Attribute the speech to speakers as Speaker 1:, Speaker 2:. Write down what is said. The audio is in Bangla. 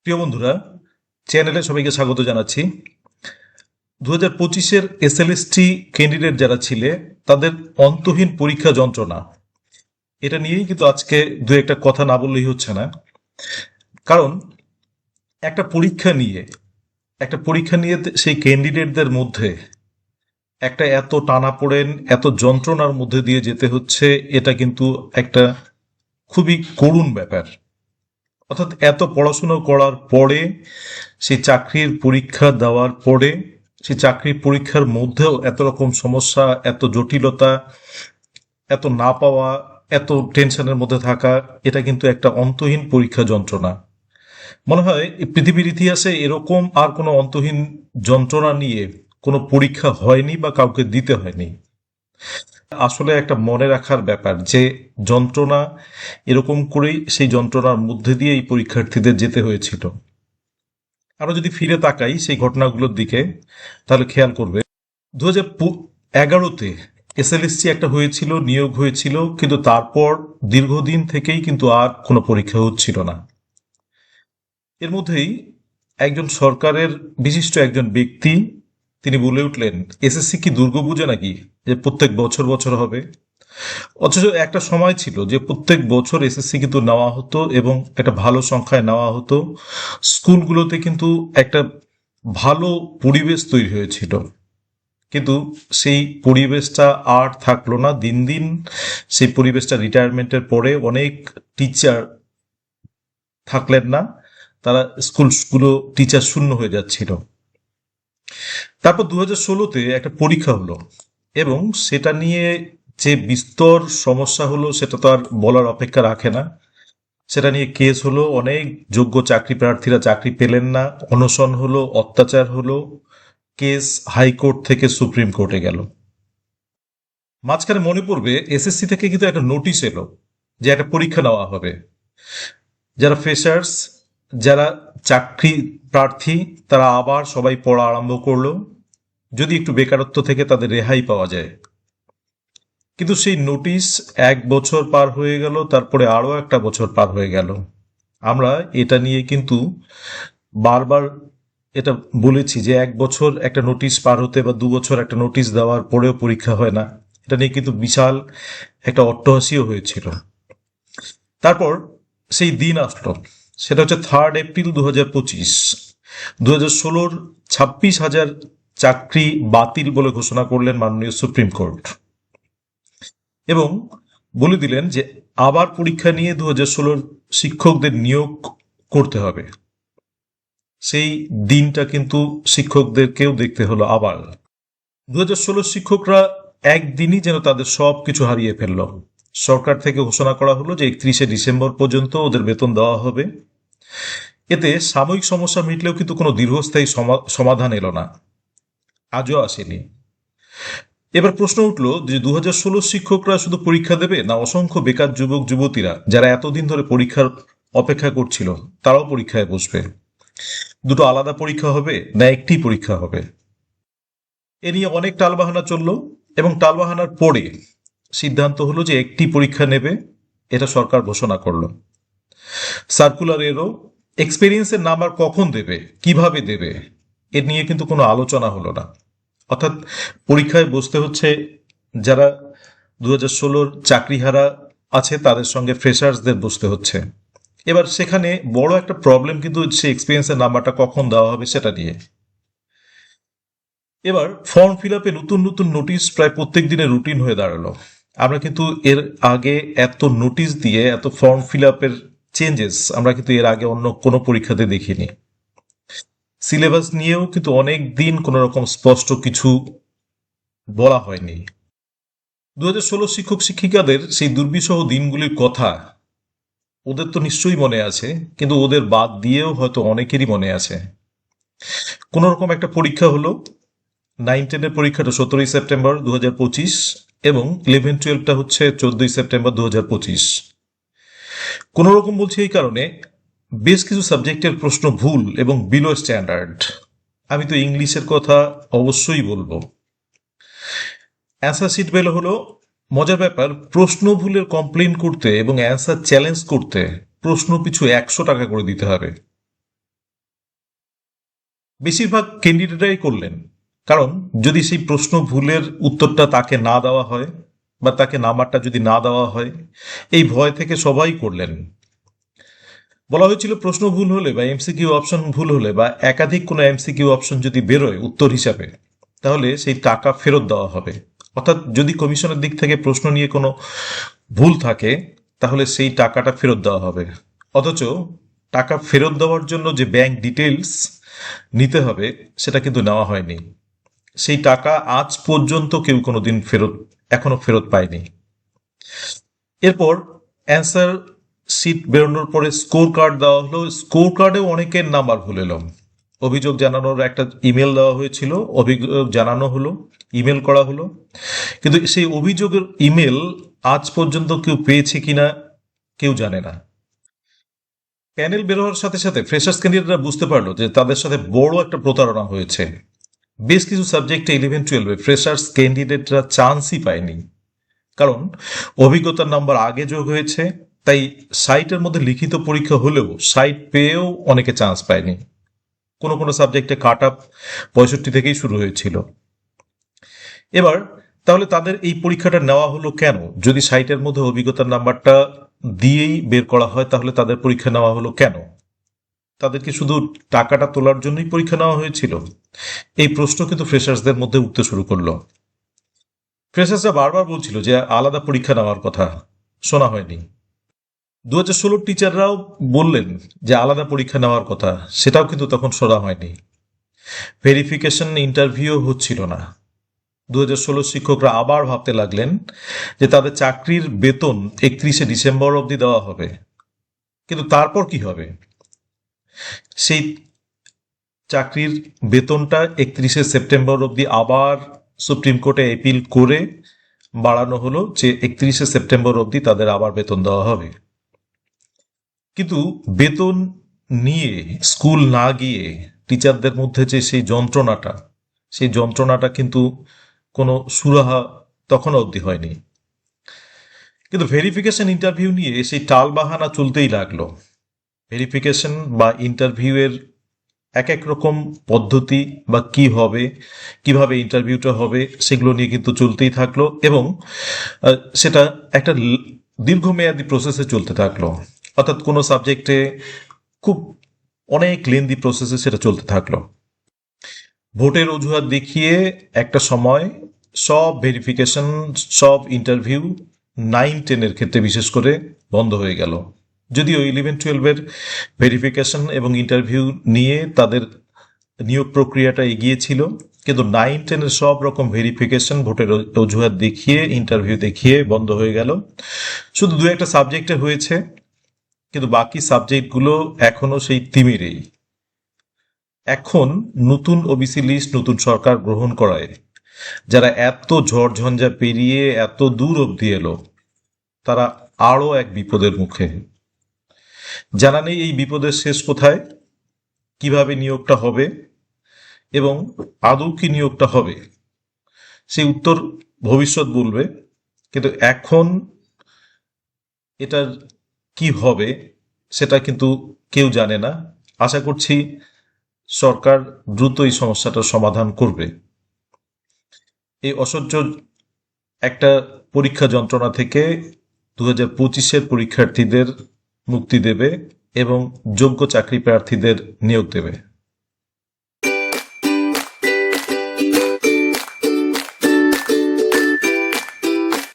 Speaker 1: প্রিয় বন্ধুরা, চ্যানেলে সবাইকে স্বাগত জানাচ্ছি। 2025-এর এসএলএসটি ক্যান্ডিডেট যারা ছিলে তাদের অন্তহীন পরীক্ষা যন্ত্রণা, এটা নিয়েই কিন্তু আজকে দু একটা কথা না বললেই হচ্ছে না। কারণ একটা পরীক্ষা নিয়ে সেই ক্যান্ডিডেটদের মধ্যে একটা এত টানাপোড়েন, এত যন্ত্রণার মধ্যে দিয়ে যেতে হচ্ছে, এটা কিন্তু একটা খুবই করুণ ব্যাপার। অর্থাৎ এত পড়াশুনো করার পরে, সেই চাকরির পরীক্ষা দেওয়ার পরে, সেই চাকরির পরীক্ষার মধ্যেও এত রকম সমস্যা, এত জটিলতা, এত না পাওয়া, এত টেনশনের মধ্যে থাকা, এটা কিন্তু একটা অন্তহীন পরীক্ষা যন্ত্রণা। মনে হয় এই পৃথিবীর ইতিহাসে এরকম আর কোনো অন্তহীন যন্ত্রণা নিয়ে কোনো পরীক্ষা হয়নি বা কাউকে দিতে হয়নি। আসলে একটা মনে রাখার ব্যাপার যে যন্ত্রণা, এরকম করেই সেই যন্ত্রণার মধ্যে দিয়ে এই পরীক্ষার্থীদের যেতে হয়েছিল। আরো যদি ফিরে তাকাই সেই ঘটনাগুলোর দিকে, তাহলে খেয়াল করবে 2011-তে এসএলএসসি একটা হয়েছিল, নিয়োগ হয়েছিল, কিন্তু তারপর দীর্ঘদিন থেকেই কিন্তু আর কোনো পরীক্ষা হচ্ছিল না। এর মধ্যেই একজন সরকারের বিশিষ্ট একজন ব্যক্তি তিনি বলে উঠলেন, এসএসসি কি দুর্গাপূজা নাকি যে প্রত্যেক বছর বছর হবে? অথচ একটা সময় ছিল যে প্রত্যেক বছর এসএসসি কিন্তু নেওয়া হতো এবং একটা ভালো সংখ্যায় নেওয়া হতো। স্কুলগুলোতে কিন্তু একটা ভালো পরিবেশ তৈরি হয়েছিল, কিন্তু সেই পরিবেশটা আর থাকলো না। দিন দিন সেই পরিবেশটা, রিটায়ারমেন্টের পরে অনেক টিচার থাকলেন না, তারা স্কুলগুলো টিচার শূন্য হয়ে যাচ্ছিল। তারপর 2016-তে একটা পরীক্ষা হলো এবং সেটা নিয়ে যে বিস্তর সমস্যা হলো সেটা তো আর বলার অপেক্ষা রাখে না। সেটা নিয়ে কেস হলো, অনেক যোগ্য চাকরি প্রার্থীরা চাকরি পেলেন না, অনশন হলো, অত্যাচার হলো, কেস হাইকোর্ট থেকে সুপ্রিম কোর্টে গেল। মাঝখানে মনে পড়বে এসএসসি থেকে কিন্তু একটা নোটিশ এলো যে একটা পরীক্ষা নেওয়া হবে। যারা ফ্রেশার্স, যারা চাকরি প্রার্থী, তারা আবার সবাই পড়া আরম্ভ করলো, যদি একটু বেকারত্ব থেকে তাদের রেহাই পাওয়া যায়। কিন্তু সেই নোটিশ 1 বছর পার হয়ে গেল, তারপরে আরো একটা বছর পার হয়ে গেল। আমরা এটা নিয়ে কিন্তু বারবার এটা বলেছি যে 1 বছর একটা নোটিশ পার হতে বা 2 বছর একটা নোটিশ দেওয়ার পরেও পরীক্ষা হয় না, এটা নিয়ে কিন্তু বিশাল একটা অট্টহাসিও হয়েছিল। তারপর সেই দিন আসলো, সেটা হচ্ছে 3 এপ্রিল 2025। 2016-র 26,000 চাকরি বাতিল বলে ঘোষণা করলেন মাননীয় সুপ্রিম কোর্ট এবং বলে দিলেন যে আবার পরীক্ষা নিয়ে 2016-র শিক্ষকদের নিয়োগ করতে হবে। সেই দিনটা কিন্তু শিক্ষকদেরকেও দেখতে হলো আবার। 2016 শিক্ষকরা একদিনই যেন তাদের সব কিছু হারিয়ে ফেলল। সরকার থেকে ঘোষণা করা হলো যে 31শে ডিসেম্বর পর্যন্ত ওদের বেতন দেওয়া হবে। এতে সাময়িক সমস্যা মিটলেও কিন্তু কোনো দীর্ঘস্থায়ী সমাধান এলো না, আজও আসেনি। এবার প্রশ্ন উঠলো যে 2016 শিক্ষকরা শুধু পরীক্ষা দেবে, না অসংখ্য বেকার যুবক যুবতীরা যারা এতদিন ধরে পরীক্ষার অপেক্ষা করছিল তারাও পরীক্ষায় বসবে? দুটো আলাদা পরীক্ষা হবে না একটি পরীক্ষা হবে? এ নিয়ে অনেক টালবাহানা চলল এবং টালবাহানার পরে সিদ্ধান্ত হলো যে একটি পরীক্ষা নেবে, এটা সরকার ঘোষণা করলো। সার্কুলার এরও এক্সপিরিয়েন্সের নাম্বার কখন দেবে, কিভাবে দেবে, এ নিয়ে কিন্তু কোনো আলোচনা হলো না। অর্থাৎ পরীক্ষায় বসতে হচ্ছে যারা 2016-র চাকরিহারা আছে তাদের সঙ্গে ফ্রেশার্সদের বসতে হচ্ছে। এবার সেখানে বড় একটা প্রবলেম কিন্তু হচ্ছে এক্সপিরিয়েন্সের নাম্বারটা কখন দেওয়া হবে সেটা নিয়ে। এবার ফর্ম ফিল আপে নতুন নতুন নোটিশ প্রায় প্রত্যেক দিনের রুটিন হয়ে দাঁড়ালো। আমরা কিন্তু এর আগে এত নোটিশ দিয়ে এত ফর্ম ফিল আপের চেঞ্জেস আমরা কিন্তু এর আগে অন্য কোনো পরীক্ষাতে দেখিনি। সিলেবাস নিয়েও কিন্তু অনেক দিন কোনো রকম স্পষ্ট কিছু বলা হয়নি। 2016 শিক্ষক শিক্ষিকাদের সেই দুর্বিষহ দিনগুলির কথা ওদের তো নিশ্চয়ই মনে আছে, কিন্তু ওদের বাদ দিয়েও হয়তো অনেকেরই মনে আছে। কোন রকম একটা পরীক্ষা হলো, 9-10-এর পরীক্ষাটা 17 সেপ্টেম্বর 2025 এবং 11-12টা হচ্ছে 14 সেপ্টেম্বর 2025। কোন রকম বলছি এই কারণে বেশ কিছু সাবজেক্টের প্রশ্ন ভুল এবং বিলো স্ট্যান্ডার্ড। আমি তো ইংলিশের কথা অবশ্যই বলবো। অ্যান্সার শিট বের হলো, মজার ব্যাপার, প্রশ্ন ভুলের কমপ্লেন করতে এবং অ্যান্সার চ্যালেঞ্জ করতে প্রশ্ন পিছু 100 টাকা করে দিতে হবে। বেশিরভাগ ক্যান্ডিডেটরাই করলেন, কারণ যদি সেই প্রশ্ন ভুলের উত্তরটা তাকে না দেওয়া হয় বা তাকে নাম্বারটা যদি না দেওয়া হয়, এই ভয় থেকে সবাই করলেন। বলা হয়েছিল প্রশ্ন ভুল হলে বা এমসিকিউ অপশন ভুল হলে বা একাধিক কোনো এমসিকিউ অপশন যদি বেরোয় উত্তর হিসাবে, তাহলে সেই টাকা ফেরত দেওয়া হবে। অর্থাৎ যদি কমিশনের দিক থেকে প্রশ্ন নিয়ে কোনো ভুল থাকে, তাহলে সেই টাকাটা ফেরত দেওয়া হবে। অথচ টাকা ফেরত দেওয়ার জন্য যে ব্যাংক ডিটেলস নিতে হবে, সেটা কিন্তু নেওয়া হয়নি। সেই টাকা আজ পর্যন্ত কেউ কোনোদিন এখনো ফেরত পায়নি। এরপর অ্যান্সার শিট বেরোনোর পরে স্কোর কার্ড দেওয়া হলো। স্কোর কার্ডেও অনেকের নাম্বার ভুল এলো। অভিযোগ জানানোর একটা ইমেল দেওয়া হয়েছিল, অভিযোগ জানানো হলো, ইমেল করা হলো, কিন্তু সেই অভিযোগের ইমেল আজ পর্যন্ত কেউ পেয়েছে কিনা কেউ জানে না। প্যানেল বের হওয়ার সাথে সাথে ফ্রেশার্স ক্যান্ডিডেটরা বুঝতে পারলো যে তাদের সাথে বড় একটা প্রতারণা হয়েছে। বেশ কিছু সাবজেক্টে 11-12 ফ্রেশার্স ক্যান্ডিডেটরা চান্সই পায়নি, কারণ অভিজ্ঞতার নাম্বার আগে যোগ হয়েছে। তাই সাইটের মধ্যে লিখিত পরীক্ষা হলেও সাইট পেয়েও অনেকে চান্স পায়নি। কোনো কোনো সাবজেক্টে কাট আপ 65 থেকেই শুরু হয়েছিল। এবার তাহলে তাদের এই পরীক্ষাটা নেওয়া হলো কেন? যদি সাইটের মধ্যে অভিজ্ঞতার নাম্বারটা দিয়েই বের করা হয়, তাহলে তাদের পরীক্ষা নেওয়া হলো কেন? তাদেরকে শুধু টাকাটা তোলার জন্যই পরীক্ষা নেওয়া হয়েছিল? এই প্রশ্ন কিন্তু ফ্রেশার্সদের মধ্যে উঠতে শুরু করলো। ফ্রেশার্সরা বারবার বলছিল যে আলাদা পরীক্ষা নেওয়ার কথা, শোনা হয়নি। 2016 টিচাররাও বললেন যে আলাদা পরীক্ষা নেওয়ার কথা, সেটাও কিন্তু তখন শোনা হয়নি। ভেরিফিকেশন ইন্টারভিউ হচ্ছিল না। 2016 শিক্ষকরা আবার ভাবতে লাগলেন যে তাদের চাকরির বেতন 31শে ডিসেম্বর অবধি দেওয়া হবে, কিন্তু তারপর কি হবে? সেই চাকরির বেতনটা 31শে সেপ্টেম্বর অবধি আবার সুপ্রিম কোর্টে অ্যাপিল করে বাড়ানো হলো যে 31শে সেপ্টেম্বর অবধি তাদের আবার বেতন দেওয়া হবে। কিন্তু বেতন নিয়ে স্কুল না গিয়ে টিচারদের মধ্যে যে সেই যন্ত্রণাটা কিন্তু কোনো সুরাহা তখন অবধি হয়নি। কিন্তু ভেরিফিকেশন ইন্টারভিউ নিয়ে সেই টালবাহানা চলতেই লাগলো। ভেরিফিকেশন বা ইন্টারভিউয়ের এক এক রকম পদ্ধতি বা কি হবে, কিভাবে ইন্টারভিউটা হবে, সেগুলো নিয়ে কিন্তু চলতেই থাকলো এবং সেটা একটা দীর্ঘমেয়াদী প্রসেসে চলতে থাকলো। অর্থাৎ কোনো সাবজেক্টে খুব অনেক লেন্দি প্রসেসে সেটা চলতে থাকলো। ভোটের অজুহাত দেখিয়ে একটা সময় সব ভেরিফিকেশন, সব ইন্টারভিউ 9-10 ক্ষেত্রে বিশেষ করে বন্ধ হয়ে গেল। যদিও 11-12 ভেরিফিকেশন এবং ইন্টারভিউ নিয়ে তাদের নিয়োগ প্রক্রিয়াটা এগিয়েছিল, কিন্তু 9-10 সব রকম ভেরিফিকেশন ভোটের অজুহাত দেখিয়ে, ইন্টারভিউ দেখিয়ে বন্ধ হয়ে গেল। শুধু 2-1টা সাবজেক্টে হয়েছে, কিন্তু বাকি সাবজেক্টগুলো এখনো সেই তিমিরেই। এখন নতুন ওবিসি লিস্ট নতুন সরকার গ্রহণ করায় যারা এত ঝড়ঝঞ্ঝা পেরিয়ে এত দূর অবধি এলো, তারা আরো এক বিপদের মুখে। জানা নেই এই বিপদের শেষ কোথায়, কিভাবে নিয়োগটা হবে এবং আদৌ কি নিয়োগটা হবে, সেই উত্তর ভবিষ্যৎ বলবে। কিন্তু এখন এটার কি হবে সেটা কিন্তু কেউ জানে না। আশা করছি সরকার দ্রুত এই সমস্যাটার সমাধান করবে। এই অসহ্য একটা পরীক্ষা যন্ত্রণা থেকে 2025-এর পরীক্ষার্থীদের মুক্তি দেবে এবং যোগ্য চাকরি প্রার্থীদের নিয়োগ দেবে।